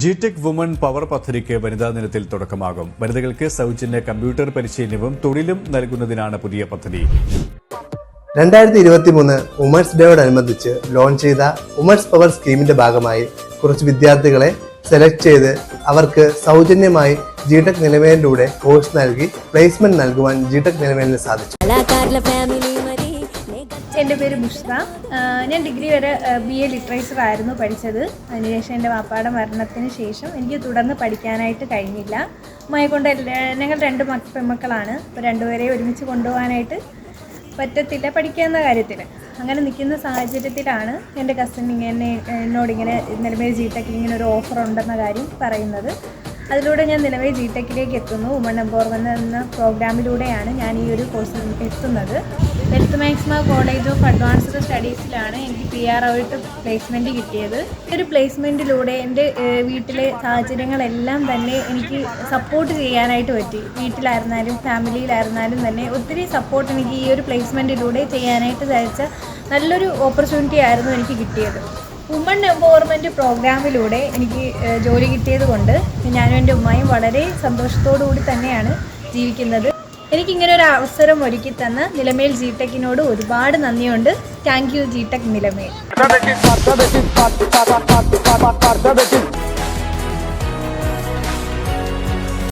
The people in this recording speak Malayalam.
ജിടെക് വുമൺ പവർ പദ്ധതിക്ക് വനിതാ ദിനത്തിൽ തുടക്കമാകും. വനിതകൾക്ക് സൗജന്യ കമ്പ്യൂട്ടർ പരിശീലനവും തൊഴിലും നൽകുന്നതിനാണ് പുതിയ പദ്ധതി. 2023 വുമൻസ് ഡേയോടനുബന്ധിച്ച് ലോഞ്ച് ചെയ്ത വുമൻസ് പവർ സ്കീമിന്റെ ഭാഗമായി കുറച്ച് വിദ്യാർത്ഥികളെ സെലക്ട് ചെയ്ത് അവർക്ക് സൗജന്യമായി ജിടെക് നിലവേലിലൂടെ കോഴ്സ് നൽകി പ്ലേസ്മെന്റ് നൽകുവാൻ ജിടെക് നിലവേലിന് സാധിച്ചു. എൻ്റെ പേര് ബുഷ്ര. ഞാൻ ഡിഗ്രി വരെ BA ലിറ്ററേച്ചർ ആയിരുന്നു പഠിച്ചത്. അതിനുശേഷം എൻ്റെ വാപ്പാടെ മരണത്തിന് ശേഷം എനിക്ക് തുടർന്ന് പഠിക്കാനായിട്ട് കഴിഞ്ഞില്ല. അമ്മയെ കൊണ്ട് ഞങ്ങൾ 2 പെൺമക്കളാണ്. അപ്പോൾ രണ്ടുപേരെ ഒരുമിച്ച് കൊണ്ടുപോകാനായിട്ട് പറ്റത്തില്ല പഠിക്കുന്ന കാര്യത്തിൽ. അങ്ങനെ നിൽക്കുന്ന സാഹചര്യത്തിലാണ് എൻ്റെ കസിൻ എന്നോടിങ്ങനെ നിലവിൽ ജിടെക്കിൽ ഇങ്ങനെ ഒരു ഓഫർ ഉണ്ടെന്ന കാര്യം പറയുന്നത്. അതിലൂടെ ഞാൻ നിലവിൽ ജിടെക്കിലേക്ക് എത്തുന്നു. വുമൺ എംപവർമെന്റ് എന്ന പ്രോഗ്രാമിലൂടെയാണ് ഞാൻ ഈ ഒരു കോഴ്സിൽ എത്തുന്നത്. Wealth maxima college of advanced സ്റ്റഡീസിലാണ് എനിക്ക് PR ആയിട്ട് പ്ലേസ്മെൻറ്റ് കിട്ടിയത്. ഈ ഒരു പ്ലേസ്മെൻറ്റിലൂടെ എൻ്റെ വീട്ടിലെ സാഹചര്യങ്ങളെല്ലാം തന്നെ എനിക്ക് സപ്പോർട്ട് ചെയ്യാനായിട്ട് പറ്റി. വീട്ടിലായിരുന്നാലും ഫാമിലിയിലായിരുന്നാലും തന്നെ ഒത്തിരി സപ്പോർട്ട് എനിക്ക് ഈ ഒരു പ്ലേസ്മെൻറ്റിലൂടെ ചെയ്യാനായിട്ട് സാധിച്ച നല്ലൊരു ഓപ്പർച്യൂണിറ്റി ആയിരുന്നു എനിക്ക് കിട്ടിയത്. വുമൺ എംപവർമെൻറ്റ് പ്രോഗ്രാമിലൂടെ എനിക്ക് ജോലി കിട്ടിയത് കൊണ്ട് ഞാനും എൻ്റെ ഉമ്മയും വളരെ സന്തോഷത്തോടു കൂടി തന്നെയാണ് ജീവിക്കുന്നത്. എനിക്കിങ്ങനെ ഒരു അവസരം ഒരുക്കി തന്ന നിലമേൽ ജിടെക്കിനോട് ഒരുപാട് നന്ദിയുണ്ട്. Thank you G-Tec Nilamel.